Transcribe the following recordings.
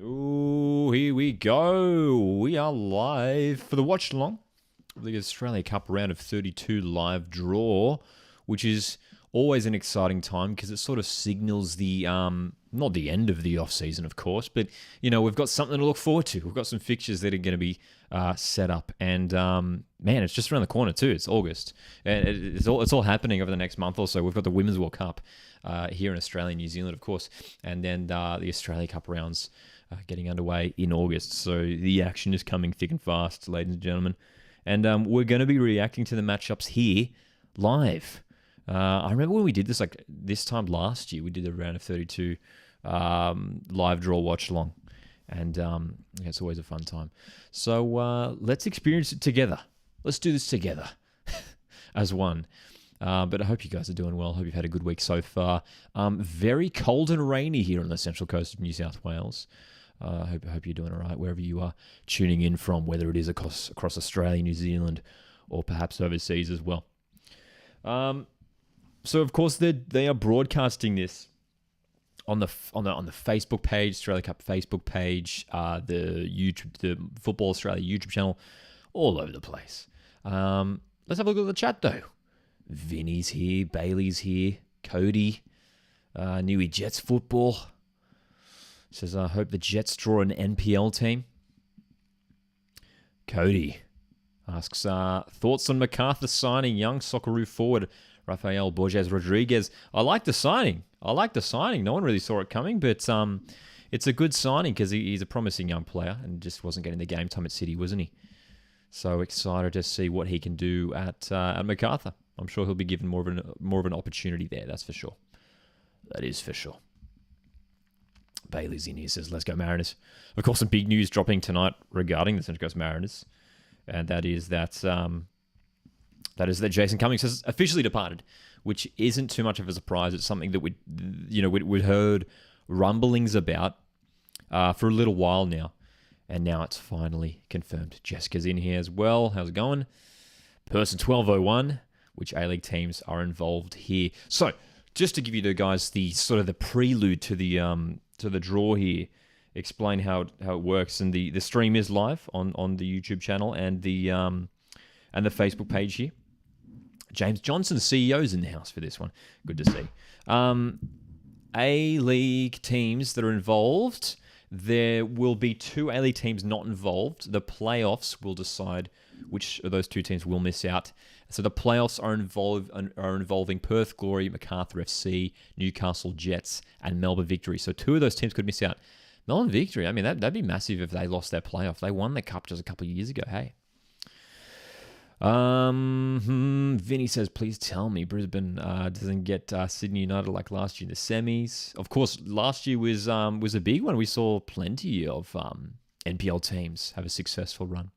Ooh, here we go. We are live for the Watchalong, the Australia Cup round of 32 live draw, which is always an exciting time because it sort of signals the, not the end of the off-season, of course, but, we've got something to look forward to. We've got some fixtures that are going to be set up. And, man, it's just around the corner too. It's August. And it's all happening over the next month or so. We've got the Women's World Cup here in Australia and New Zealand, of course, and then the Australia Cup rounds getting underway in August. So the action is coming thick and fast, ladies and gentlemen. And we're going to be reacting to the matchups here live. I remember when we did this, like this time last year, we did a round of 32 live draw watch along. And it's always a fun time. So let's experience it together. Let's do this together as one. But I hope you guys are doing well. I hope you've had a good week so far. Very cold and rainy here on the central coast of New South Wales. I hope you're doing all right wherever you are tuning in from, whether it is across Australia, New Zealand, or perhaps overseas as well. So of course they are broadcasting this on the Facebook page, Australia Cup Facebook page, the Football Australia YouTube channel, all over the place. Let's have a look at the chat though. Vinny's here, Bailey's here, Cody, Newey Jets football. Says, I hope the Jets draw an NPL team. Cody asks, thoughts on MacArthur signing young Socceroo forward Rafael Borges Rodriguez. I like the signing. No one really saw it coming, but it's a good signing because he's a promising young player and just wasn't getting the game time at City, wasn't he? So excited to see what he can do at MacArthur. I'm sure he'll be given more of an opportunity there, that's for sure. That is for sure. Bailey's in here, says, let's go Mariners. Of course, some big news dropping tonight regarding the Central Coast Mariners, and that is that Jason Cummings has officially departed, which isn't too much of a surprise. It's something that we'd heard rumblings about for a little while now, and now it's finally confirmed. Jessica's in here as well. How's it going? Person 1201, which A-League teams are involved here. So, just to give you guys the sort of the prelude to the draw here, explain how it works, and the stream is live on the YouTube channel and the Facebook page here. James Johnson, CEO's in the house for this one. Good to see. A-League teams that are involved. There will be 2 A-League teams not involved. The playoffs will decide which of those 2 teams will miss out. So the playoffs are involving Perth Glory, MacArthur FC, Newcastle Jets, and Melbourne Victory. So 2 of those teams could miss out. Melbourne Victory, I mean, that'd be massive if they lost their playoff. They won the cup just a couple of years ago, hey. Vinny says, please tell me Brisbane doesn't get Sydney United like last year in the semis. Of course, last year was a big one. We saw plenty of NPL teams have a successful run.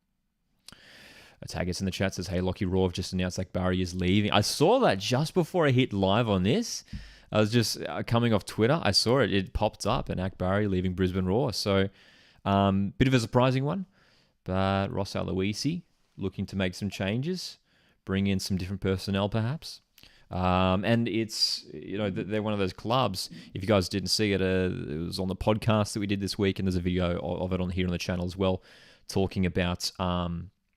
Tagus in the chat says, hey, Lockie Raw have just announced like Barry is leaving. I saw that just before I hit live on this. I was just coming off Twitter. I saw it. It popped up, and Ak Barry leaving Brisbane Raw. So, bit of a surprising one. But Ross Aloisi looking to make some changes, bring in some different personnel perhaps. And it's, they're one of those clubs. If you guys didn't see it, it was on the podcast that we did this week, and there's a video of it on here on the channel as well, talking about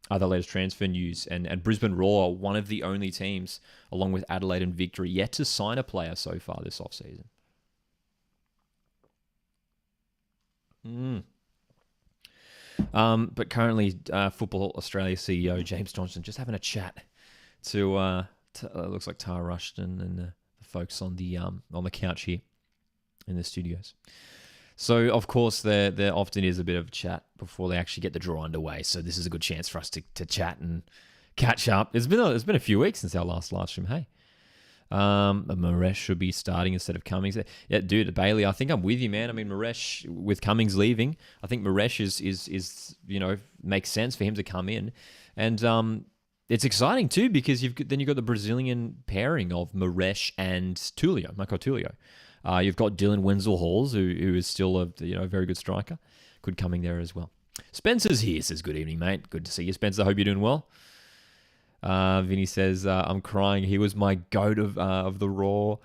other latest transfer news. And Brisbane Raw are one of the only teams, along with Adelaide and Victory, yet to sign a player so far this offseason. But currently, Football Australia CEO James Johnson just having a chat to looks like Tara Rushton and the folks on the couch here in the studios. So of course there often is a bit of a chat before they actually get the draw underway. So this is a good chance for us to chat and catch up. It's been a few weeks since our last live stream. Hey. Maresh should be starting instead of Cummings. Yeah, dude, Bailey, I think I'm with you, man. I mean, Maresh, with Cummings leaving, I think Maresh is makes sense for him to come in. And it's exciting too, because you've got the Brazilian pairing of Maresh and Michael Tulio. You've got Dylan Wenzel-Halls, who is still a very good striker. Good coming there as well. Spencer's here, says, good evening, mate. Good to see you, Spencer. Hope you're doing well. Vinny says, I'm crying. He was my goat of the Raw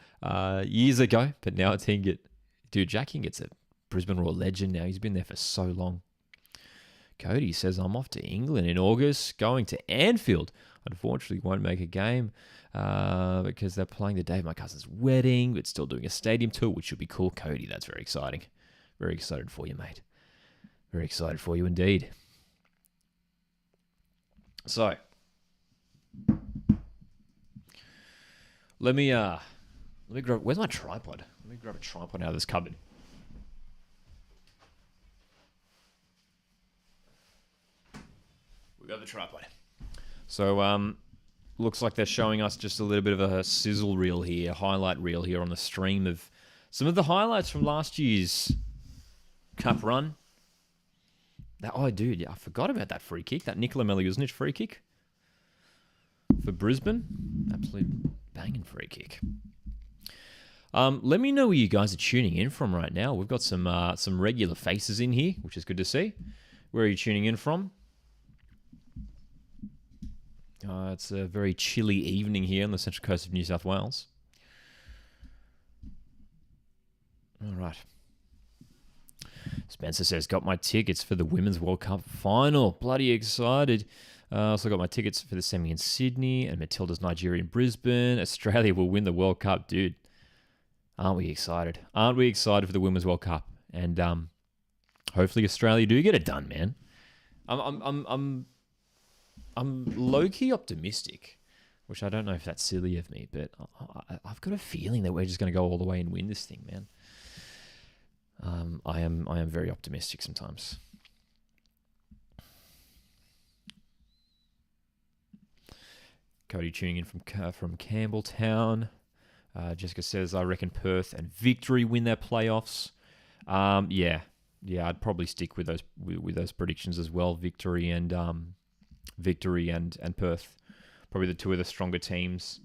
years ago, but now it's Hingett. Dude, Jack Hingett's Brisbane Roar legend now. He's been there for so long. Cody says, I'm off to England in August, going to Anfield. Unfortunately, won't make a game because they're playing the day of my cousin's wedding, but still doing a stadium tour, which should be cool. Cody, that's very exciting. Very excited for you, mate. Very excited for you indeed. So, let me grab, where's my tripod? Let me grab a tripod out of this cupboard. We got the tripod. So, looks like they're showing us just a little bit of a sizzle reel here, highlight reel here on the stream of some of the highlights from last year's Cup run. Dude, I forgot about that free kick, that Nikola Meliusnic free kick for Brisbane. Absolute banging free kick. Let me know where you guys are tuning in from right now. We've got some regular faces in here, which is good to see. Where are you tuning in from? It's a very chilly evening here on the central coast of New South Wales. All right. Spencer says, got my tickets for the Women's World Cup final. Bloody excited. Also got my tickets for the semi in Sydney and Matilda's Nigeria in Brisbane. Australia will win the World Cup, dude. Aren't we excited? Aren't we excited for the Women's World Cup? And hopefully Australia do get it done, man. I'm low-key optimistic, which I don't know if that's silly of me, but I've got a feeling that we're just going to go all the way and win this thing, man. I am very optimistic sometimes. Cody tuning in from Campbelltown. Jessica says, I reckon Perth and Victory win their playoffs. Yeah, I'd probably stick with those predictions as well. Victory and Perth, probably the two of the stronger teams.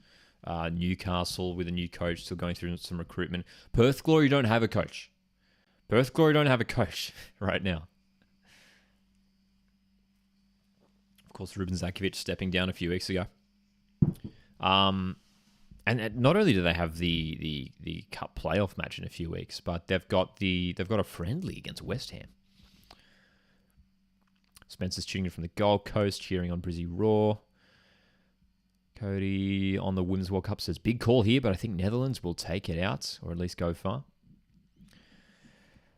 Newcastle with a new coach, still going through some recruitment. Perth Glory don't have a coach. Perth Glory don't have a coach right now. Of course, Ruben Zakovic stepping down a few weeks ago. And not only do they have the cup playoff match in a few weeks, but they've got a friendly against West Ham. Spencer's tuning in from the Gold Coast, cheering on Brizzy Raw. Cody on the Women's World Cup says, big call here, but I think Netherlands will take it out, or at least go far.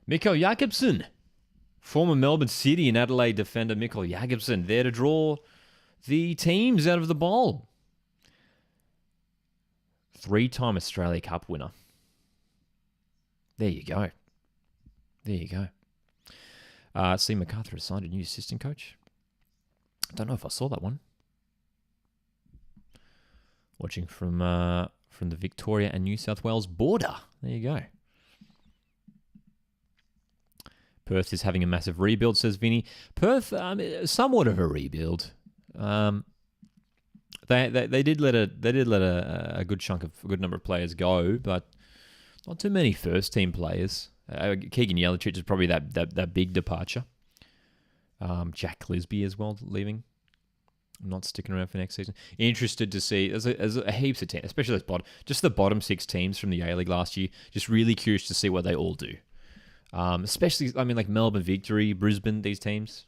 Mikko Jakobsen, former Melbourne City and Adelaide defender Mikko Jakobsen, there to draw the teams out of the bowl. 3-time Australia Cup winner. There you go. There you go. C. MacArthur has signed a new assistant coach. I don't know if I saw that one. Watching from the Victoria and New South Wales border. There you go. Perth is having a massive rebuild, says Vinny. Perth, somewhat of a rebuild. They did let a good number of players go, but not too many first team players. Keegan Yelich is probably that big departure. Jack Clisby as well leaving. Not sticking around for next season. Interested to see as a heaps of teams, especially those the bottom 6 teams from the A-League last year. Just really curious to see what they all do. Especially, like Melbourne Victory, Brisbane, these teams.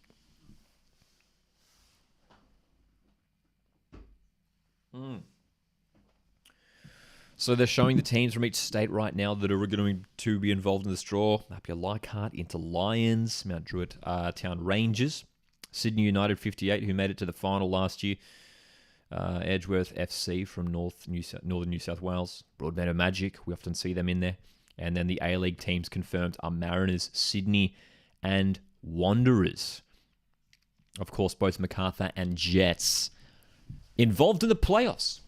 So they're showing the teams from each state right now that are going to be involved in this draw. Napier Leichhardt into Lions, Mount Druitt Town Rangers, Sydney United 58, who made it to the final last year, Edgeworth FC from Northern New South Wales, Broadmeadow Magic, we often see them in there. And then the A-League teams confirmed are Mariners, Sydney, and Wanderers. Of course, both MacArthur and Jets involved in the playoffs.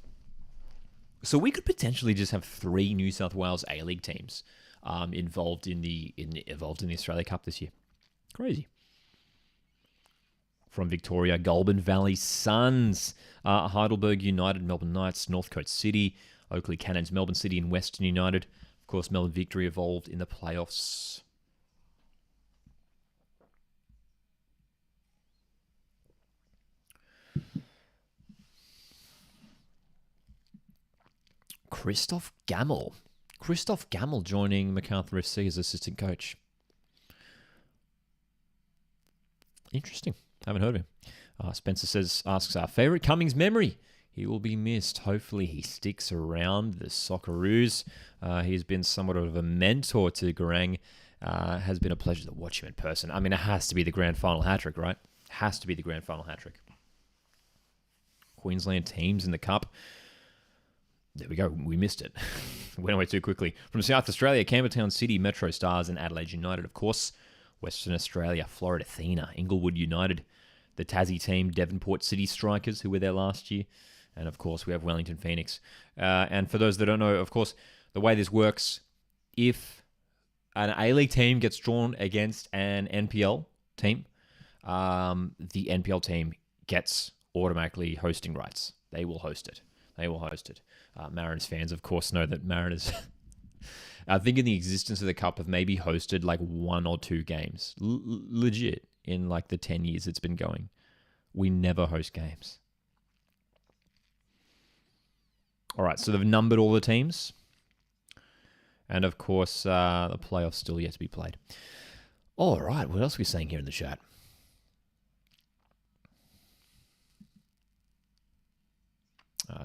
So we could potentially just have 3 New South Wales A-League teams involved in the Australia Cup this year. Crazy. From Victoria, Goulburn Valley Suns, Heidelberg United, Melbourne Knights, Northcote City, Oakley Cannons, Melbourne City, and Western United. Of course, Melbourne Victory involved in the playoffs. Christoph Gammel joining MacArthur FC as assistant coach. Interesting. Haven't heard of him. Spencer asks our favourite Cummings memory. He will be missed. Hopefully he sticks around the Socceroos. He's been somewhat of a mentor to Garang. Has been a pleasure to watch him in person. I mean, it has to be the grand final hat-trick, right? Has to be the grand final hat-trick. Queensland teams in the Cup. There we go. We missed it. Went away too quickly. From South Australia, Campbelltown City, Metro Stars, and Adelaide United, of course. Western Australia, Florida Athena, Inglewood United, the Tassie team, Devonport City Strikers, who were there last year. And, of course, we have Wellington Phoenix. And for those that don't know, of course, the way this works, if an A-League team gets drawn against an NPL team, the NPL team gets automatically hosting rights. They will host it. Mariners fans, of course, know that Mariners, I think in the existence of the Cup, have maybe hosted like 1 or 2 games. Legit, in like the 10 years it's been going. We never host games. All right, so they've numbered all the teams. And, of course, the playoffs still yet to be played. All right, what else are we saying here in the chat?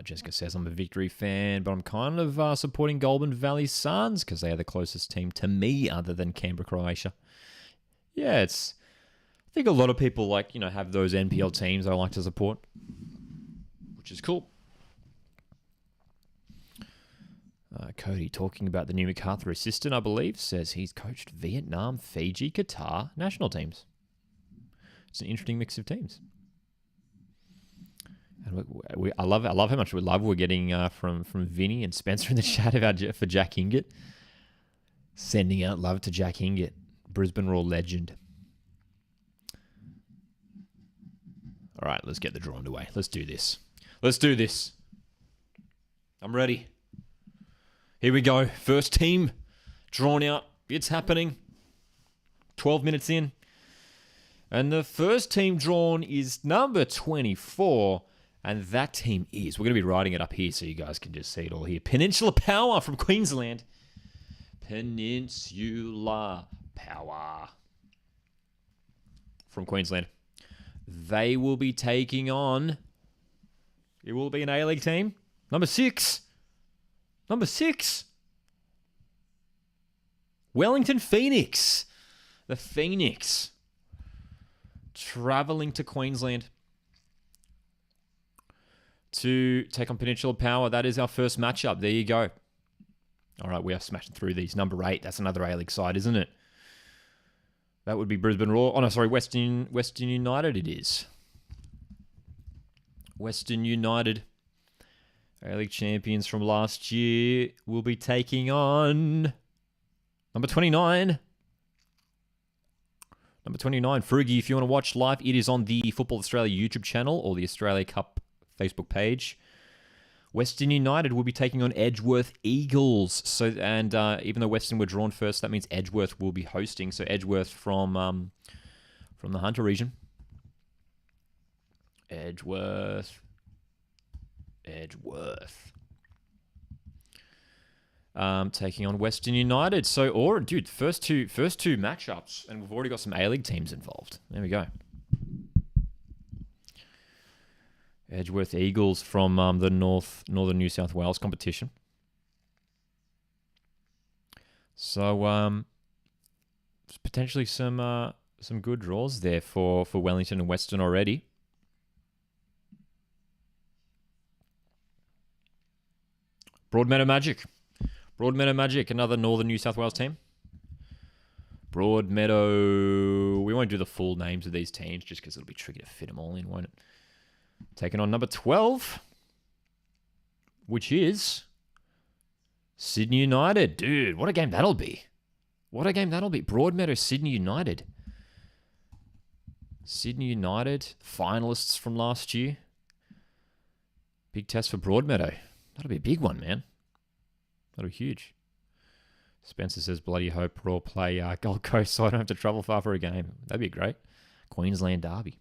Jessica says, I'm a Victory fan, but I'm kind of supporting Goulburn Valley Suns because they are the closest team to me other than Canberra, Croatia. Yeah, I think a lot of people have those NPL teams I like to support, which is cool. Cody, talking about the new MacArthur assistant, I believe, says he's coached Vietnam, Fiji, Qatar national teams. It's an interesting mix of teams. And I love how much love we're getting from Vinny and Spencer in the chat for Jack Hingett. Sending out love to Jack Hingett, Brisbane Roar legend. All right, let's get the draw underway. Let's do this. I'm ready. Here we go. First team drawn out. It's happening. 12 minutes in. And the first team drawn is number 24. And that team is, we're going to be writing it up here so you guys can just see it all here. Peninsula Power from Queensland. Peninsula Power from Queensland. They will be taking on, it will be an A-League team. Number 6. Wellington Phoenix. The Phoenix. Travelling to Queensland to take on Peninsula Power. That is our first matchup. There you go. All right, we are smashing through these. Number 8. That's another A-League side, isn't it? That would be Brisbane Roar. Oh, no, sorry. Western United it is. Western United, A-League champions from last year, will be taking on number 29. Number 29, Frugi. If you want to watch live, it is on the Football Australia YouTube channel or the Australia Cup Facebook page. Western United will be taking on Edgeworth Eagles. And even though Western were drawn first, that means Edgeworth will be hosting. So Edgeworth from the Hunter region. Edgeworth. Taking on Western United. So, dude, first two matchups, and we've already got some A-League teams involved. There we go. Edgeworth Eagles from the Northern New South Wales competition. So, potentially some good draws there for Wellington and Western already. Broadmeadow Magic, another Northern New South Wales team. Broadmeadow, we won't do the full names of these teams just because it'll be tricky to fit them all in, won't it? Taking on number 12, which is Sydney United. Dude, what a game that'll be. Broadmeadow, Sydney United. Sydney United, finalists from last year. Big test for Broadmeadow. That'll be a big one, man. That'll be huge. Spencer says, bloody hope Raw play Gold Coast so I don't have to travel far for a game. That'd be great. Queensland Derby.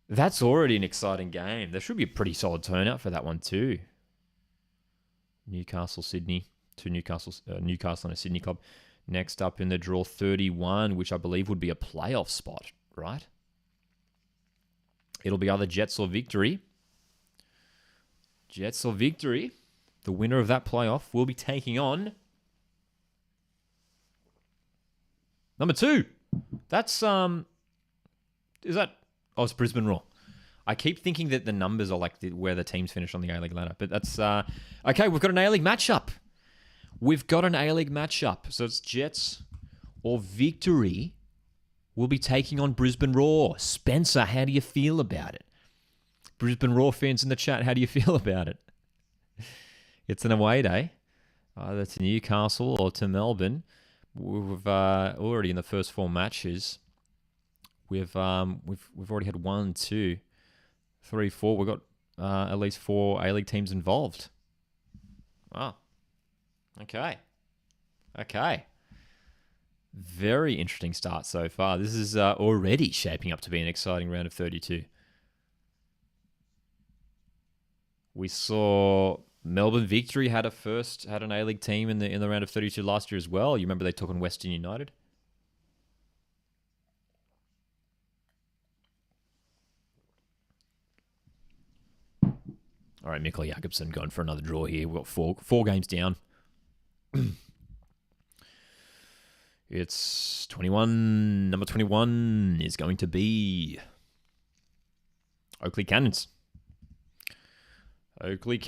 That's already an exciting game. There should be a pretty solid turnout for that one too. Newcastle, Sydney. Two Newcastle and a Sydney club. Next up in the draw, 31, which I believe would be a playoff spot, right? It'll be either Jets or Victory. Jets or Victory. The winner of that playoff will be taking on number 2. That's, is that, oh, it's Brisbane Roar. I keep thinking that the numbers are like where the teams finish on the A-League ladder, but that's, okay, we've got an A-League matchup. So it's Jets or Victory will be taking on Brisbane Roar. Spencer, how do you feel about it? Brisbane Roar fans in the chat, how do you feel about it? It's an away day, either to Newcastle or to Melbourne. We've already in the first 4 matches. We've already had 1, 2, 3, 4. We've got at least 4 A-League teams involved. Wow. Okay. Very interesting start so far. This is already shaping up to be an exciting round of 32. We saw Melbourne Victory had an A-League team in the round of 32 last year as well. You remember they took on Western United? All right, Mikkel Jakobsen going for another draw here. We've got four games down. It's 21. Number 21 is going to be Oakley Cannons. Oakley.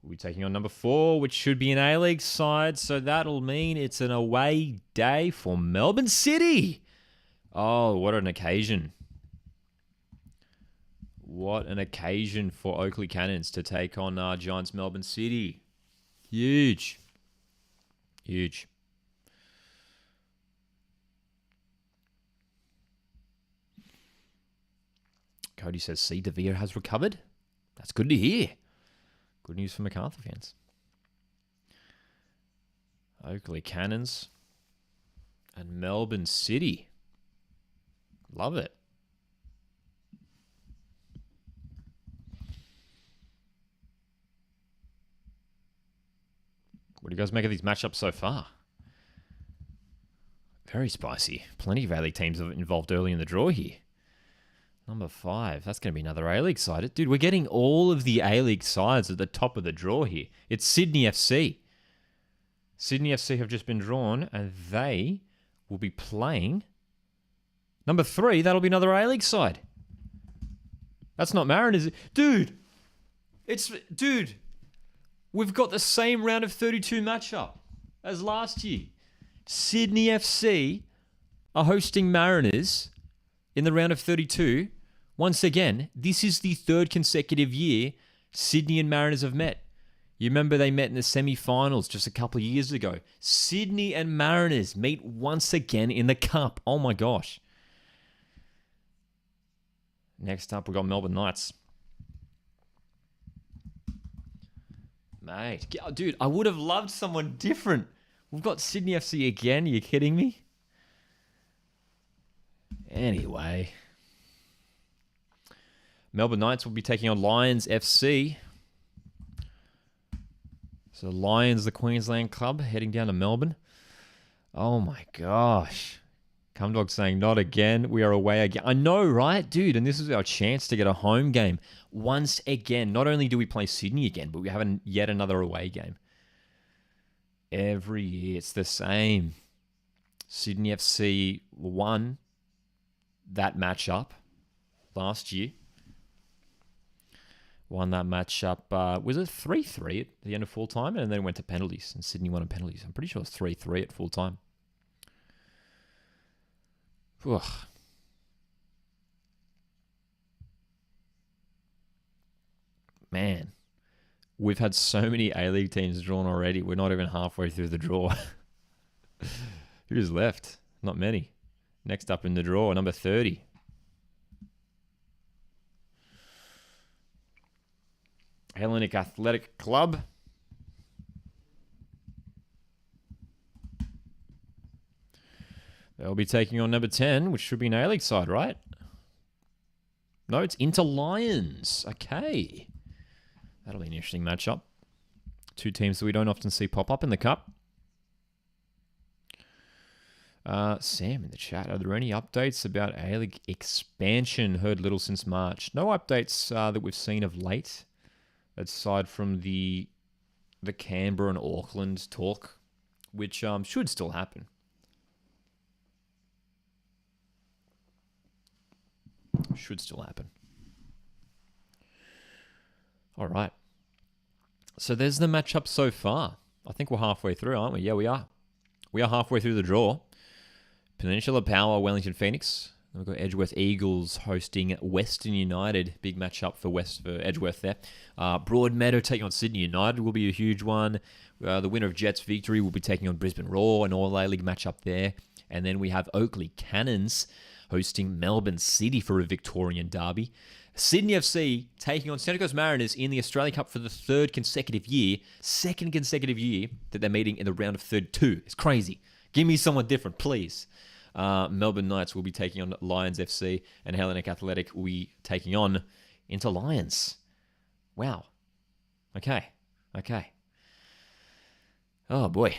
We'll be taking on number 4, which should be an A-League side. So that'll mean it's an away day for Melbourne City. Oh, what an occasion. What an occasion for Oakley Cannons to take on Giants Melbourne City. Huge. Cody says, see, De Vere has recovered. That's good to hear. Good news for MacArthur fans. Oakley Cannons and Melbourne City. Love it. What do you guys make of these matchups so far? Very spicy. Plenty of A-League teams involved early in the draw here. Number 5. That's going to be another A-League side. Dude, we're getting all of the A-League sides at the top of the draw here. It's Sydney FC. Sydney FC have just been drawn, and they will be playing number 3. That'll be another A-League side. That's not Mariners. Dude, we've got the same round of 32 matchup as last year. Sydney FC are hosting Mariners in the round of 32. Once again, this is the 3rd consecutive year Sydney and Mariners have met. You remember they met in the semi-finals just a couple of years ago. Sydney and Mariners meet once again in the Cup. Oh my gosh. Next up, we've got Melbourne Knights. Mate, dude, I would have loved someone different. We've got Sydney FC again. Are you kidding me? Anyway. Melbourne Knights will be taking on Lions FC. So Lions, the Queensland club, heading down to Melbourne. Oh my gosh. Cumdog saying, not again. We are away again. I know, right? Dude, and this is our chance to get a home game. Once again, not only do we play Sydney again, but we have yet another away game. Every year, it's the same. Sydney FC won that matchup last year. Won that matchup. Was it 3-3 at the end of full time? And then went to penalties. And Sydney won on penalties. I'm pretty sure it was 3-3 at full time. Ugh. Man, we've had so many A-League teams drawn already. We're not even halfway through the draw. Who's left? Not many. Next up in the draw, number 30. Hellenic Athletic Club. They'll be taking on number 10, which should be an A-League side, right? No, it's Inter Lions. Okay. That'll be an interesting matchup. Two teams that we don't often see pop up in the Cup. Sam in the chat, are there any updates about A-League expansion? Heard little since March. No updates that we've seen of late, aside from the Canberra and Auckland talk, which should still happen. Should still happen. All right. So there's the matchup so far. I think we're halfway through, aren't we? Yeah, we are. We are halfway through the draw. Peninsula Power, Wellington Phoenix. We've got Edgeworth Eagles hosting Western United. Big matchup for Edgeworth there. Broadmeadow taking on Sydney United will be a huge one. The winner of Jets Victory will be taking on Brisbane Roar, an All A-League matchup there. And then we have Oakley Cannons hosting Melbourne City for a Victorian derby. Sydney FC taking on Central Coast Mariners in the Australia Cup for the second consecutive year that they're meeting in the round of 32. It's crazy. Give me someone different, please. Melbourne Knights will be taking on Lions FC, and Hellenic Athletic will be taking on Inter Lions. Wow. Okay. Oh, boy.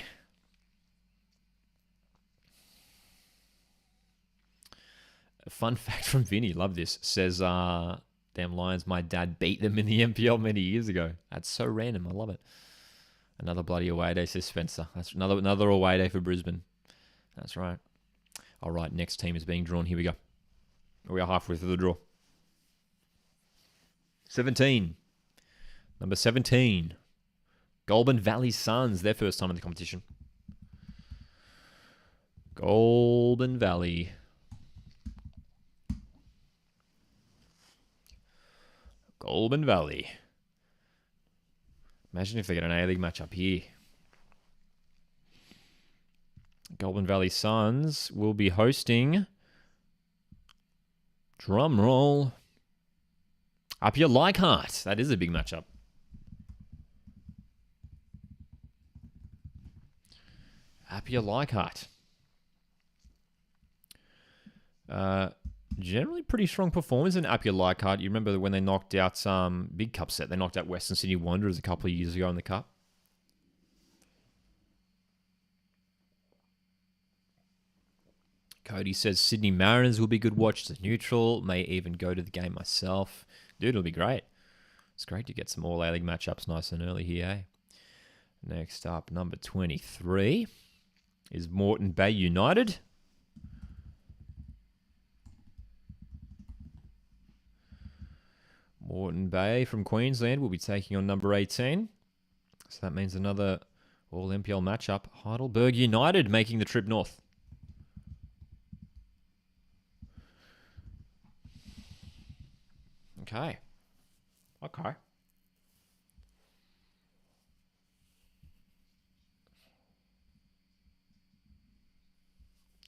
A fun fact from Vinny, love this, says, damn Lions, my dad beat them in the MPL many years ago. That's so random. I love it. Another bloody away day, says Spencer. That's another away day for Brisbane. That's right. All right, next team is being drawn. Here we go. We are halfway through the draw. 17. Number 17. Goulburn Valley Suns, their first time in the competition. Goulburn Valley. Goulburn Valley. Imagine if they get an A-League matchup here. Goulburn Valley Suns will be hosting, drum roll, Apia Leichhardt. That is a big matchup. Apia Leichhardt. Generally pretty strong performance in Apia Leichhardt. You remember when they knocked out big cup set. They knocked out Western Sydney Wanderers a couple of years ago in the cup. Cody says Sydney Mariners will be good watch as neutral. May even go to the game myself. Dude, it'll be great. It's great to get some All A-League matchups nice and early here. Eh? Next up, number 23 is Moreton Bay United. Moreton Bay from Queensland will be taking on number 18. So that means another All-MPL matchup. Heidelberg United making the trip north. Okay.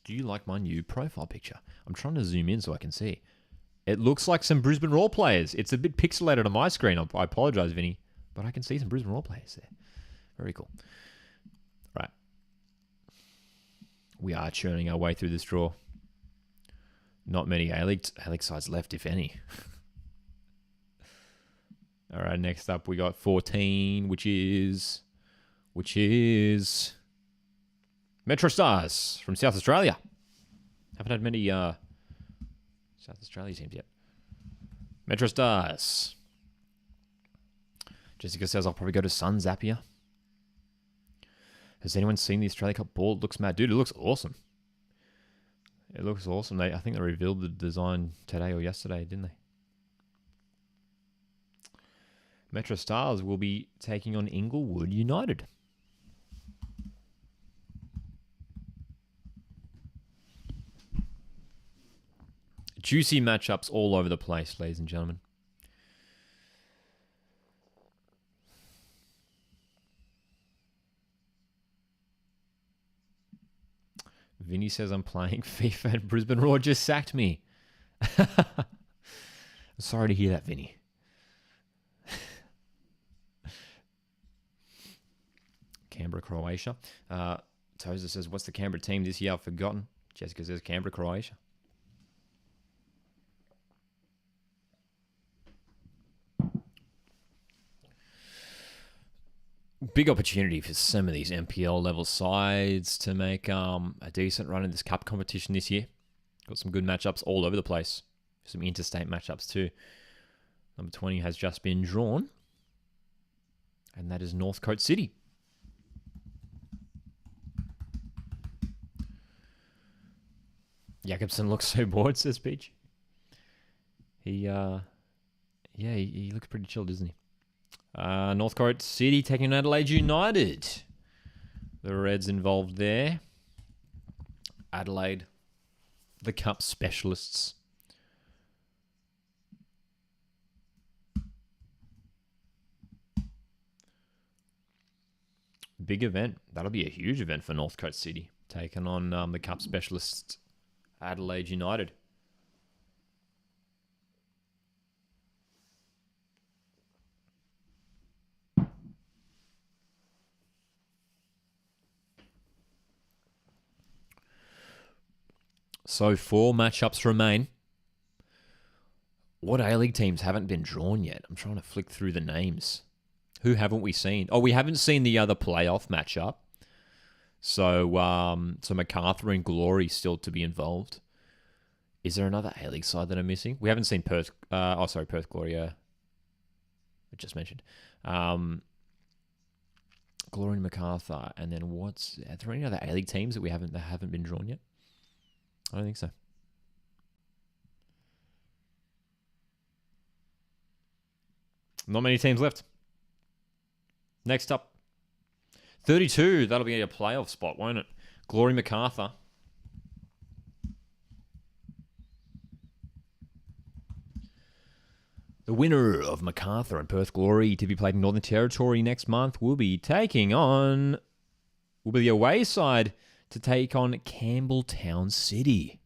Do you like my new profile picture? I'm trying to zoom in so I can see. It looks like some Brisbane Roar players. It's a bit pixelated on my screen. I apologize, Vinny, but I can see some Brisbane Roar players there. Very cool. Right. We are churning our way through this draw. Not many A-League sides left, if any. All right, next up we got 14, which is Metro Stars from South Australia. Haven't had many South Australia teams yet. Metro Stars. Jessica says I'll probably go to Suns Zapier. Has anyone seen the Australia Cup ball? It looks mad. Dude, it looks awesome. It looks awesome. I think they revealed the design today or yesterday, didn't they? Metro Stars will be taking on Inglewood United. Juicy matchups all over the place, ladies and gentlemen. Vinny says I'm playing FIFA and Brisbane Roar just sacked me. Sorry to hear that, Vinny. Canberra, Croatia. Tozer says, what's the Canberra team this year? I've forgotten. Jessica says Canberra, Croatia. big opportunity for some of these MPL level sides to make a decent run in this cup competition this year. Got some good matchups all over the place. Some interstate matchups too. Number 20 has just been drawn. And that is Northcote City. Jakobsen looks so bored, says Peach. He looks pretty chilled, doesn't he? Northcote City taking Adelaide United. The Reds involved there. Adelaide, the cup specialists. Big event. That'll be a huge event for Northcote City. Taking on the cup specialists, Adelaide United. So 4 matchups remain. What A-League teams haven't been drawn yet? I'm trying to flick through the names. Who haven't we seen? Oh, we haven't seen the other playoff matchup. So MacArthur and Glory still to be involved. Is there another A-League side that I'm missing? We haven't seen Perth. Perth Glory. I just mentioned. Glory and MacArthur, and then are there any other A-League teams that haven't been drawn yet? I don't think so. Not many teams left. Next up, 32. That'll be a playoff spot, won't it? Glory MacArthur. The winner of MacArthur and Perth Glory to be played in Northern Territory next month will be the away side to take on Campbelltown City.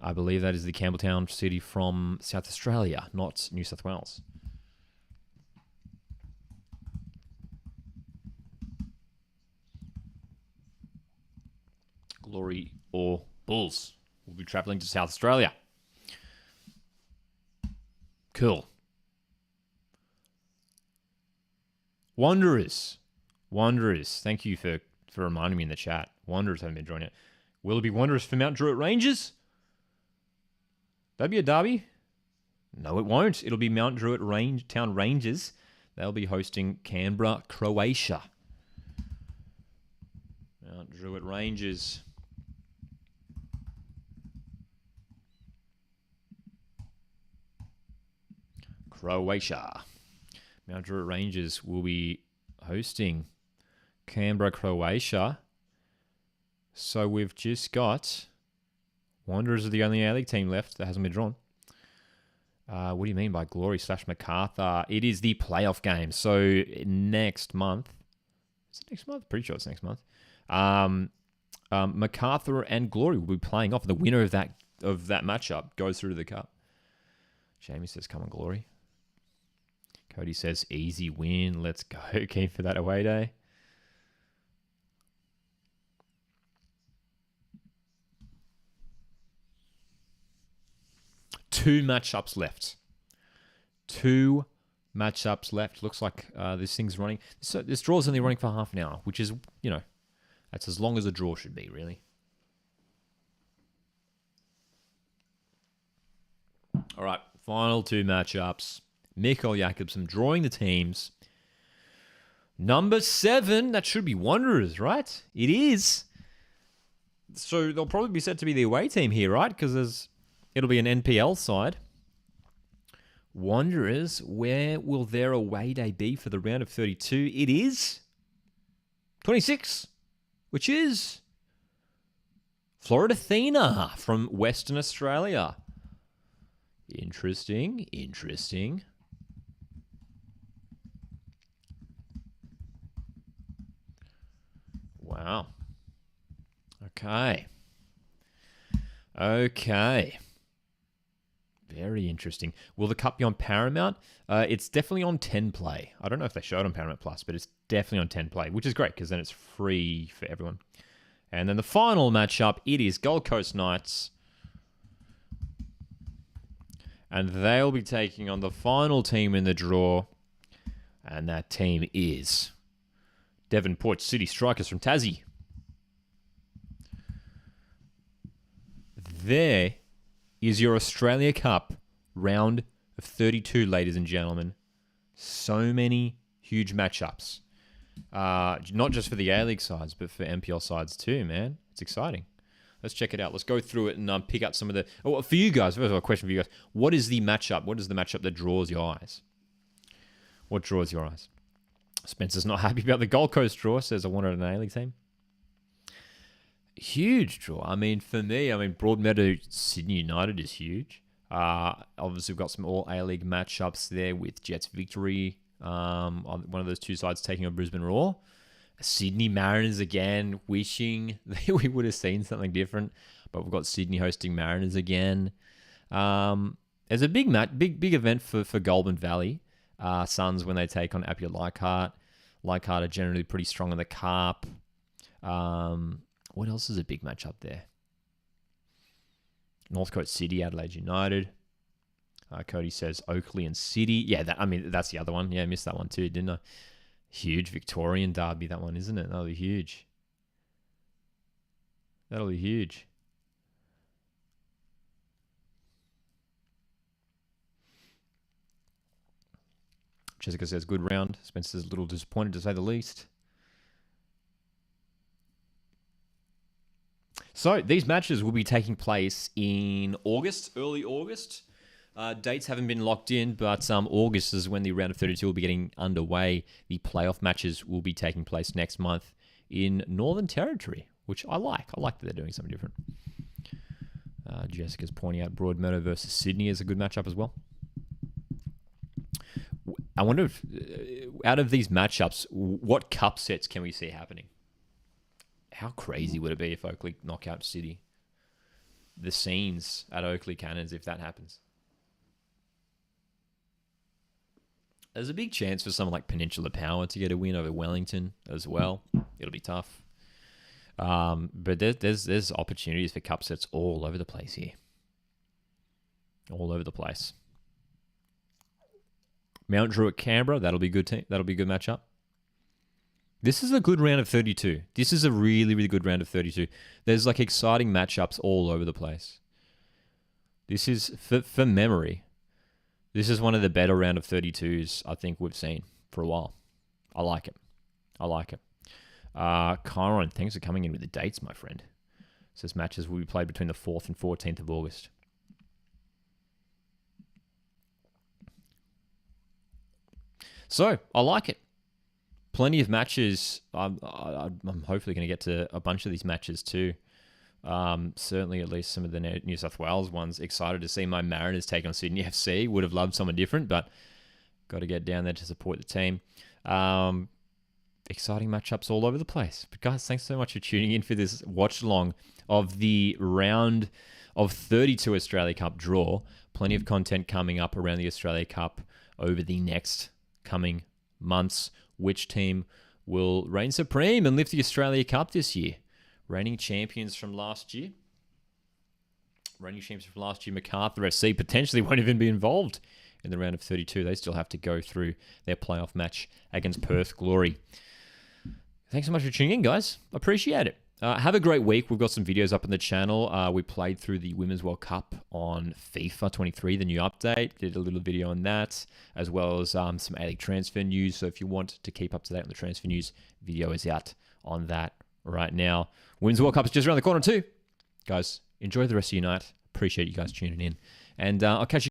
I believe that is the Campbelltown City from South Australia, not New South Wales. Glory or Bulls will be travelling to South Australia. Cool. Wanderers. Thank you for reminding me in the chat. Wanderers haven't been drawn yet. Will it be Wanderers for Mount Druitt Rangers? That'd be a derby. No, it won't. It'll be Mount Druitt Town Rangers. They'll be hosting Canberra, Croatia. Mount Druitt Rangers. Croatia. Mount Druitt Rangers will be hosting Canberra, Croatia. So we've just got Wanderers are the only A-League team left that hasn't been drawn. What do you mean by Glory / MacArthur? It is the playoff game. So next month. Is it next month? Pretty sure it's next month. MacArthur and Glory will be playing off. The winner of that matchup goes through to the cup. Jamie says, come on, Glory. Cody says, easy win. Let's go. Keen for that away day. Two matchups left. Looks like this thing's running. So this draw's only running for half an hour, which is, that's as long as a draw should be, really. All right, final 2 matchups. Mikkel Jakobsen drawing the teams. Number 7, that should be Wanderers, right? It is. So they'll probably be set to be the away team here, right? Because it'll be an NPL side. Wanderers, where will their away day be for the round of 32? It is 26, which is Florida Athena from Western Australia. Interesting. Wow. Okay. Very interesting. Will the cup be on Paramount? It's definitely on 10 Play. I don't know if they show it on Paramount Plus, but it's definitely on 10 Play, which is great because then it's free for everyone. And then the final matchup, it is Gold Coast Knights. And they'll be taking on the final team in the draw. And that team is Devonport City Strikers from Tassie. There is your Australia Cup round of 32, ladies and gentlemen. So many huge matchups. Not just for the A-League sides, but for NPL sides too, man. It's exciting. Let's check it out. Let's go through it and pick out some of the... Oh, for you guys, first of all, a question for you guys. What is the matchup? What is the matchup that draws your eyes? What draws your eyes? Spencer's not happy about the Gold Coast draw, says I wanted an A-League team. Huge draw. I mean, for me, Broadmeadow Sydney United is huge. Obviously, we've got some all A-League matchups there with Jets Victory, on one of those two sides taking on Brisbane Roar. Sydney Mariners again, wishing we would have seen something different, but we've got Sydney hosting Mariners again. There's a big event for Goulburn Valley Suns when they take on Apia Leichhardt. Leichhardt are generally pretty strong in the Carp. What else is a big match up there? Northcote City, Adelaide United. Cody says Oakley and City. Yeah, that's the other one. Yeah, I missed that one too, didn't I? Huge Victorian derby, that one, isn't it? That'll be huge. That'll be huge. Jessica says, good round. Spencer's a little disappointed, to say the least. So, these matches will be taking place in August, early August. Dates haven't been locked in, but August is when the round of 32 will be getting underway. The playoff matches will be taking place next month in Northern Territory, which I like. I like that they're doing something different. Jessica's pointing out Broadmeadow versus Sydney is a good matchup as well. I wonder if, out of these matchups, what cup sets can we see happening? How crazy would it be if Oakley knock out City? The scenes at Oakley Cannons if that happens. There's a big chance for someone like Peninsula Power to get a win over Wellington as well. It'll be tough. But there's opportunities for cup sets all over the place here. All over the place. Mount Druitt Canberra, that'll be good. That'll be a good matchup. This is a good round of 32. This is a really, really good round of 32. There's like exciting matchups all over the place. This is, for memory, this is one of the better round of 32s I think we've seen for a while. I like it. I like it. Chiron, thanks for coming in with the dates, my friend. Says matches will be played between the 4th and 14th of August. So, I like it. Plenty of matches. I'm hopefully going to get to a bunch of these matches too. Certainly at least some of the New South Wales ones. Excited to see my Mariners take on Sydney FC. Would have loved someone different, but got to get down there to support the team. Exciting matchups all over the place. But guys, thanks so much for tuning in for this watch along of the round of 32 Australia Cup draw. Plenty of content coming up around the Australia Cup over the next coming months. Which team will reign supreme and lift the Australia Cup this year? Reigning champions from last year. MacArthur FC potentially won't even be involved in the round of 32. They still have to go through their playoff match against Perth Glory. Thanks so much for tuning in, guys. Appreciate it. Have a great week. We've got some videos up on the channel. We played through the Women's World Cup on FIFA 23, the new update. Did a little video on that, as well as some A-League transfer news. So if you want to keep up to date on the transfer news, video is out on that right now. Women's World Cup is just around the corner too. Guys, enjoy the rest of your night. Appreciate you guys tuning in. And I'll catch you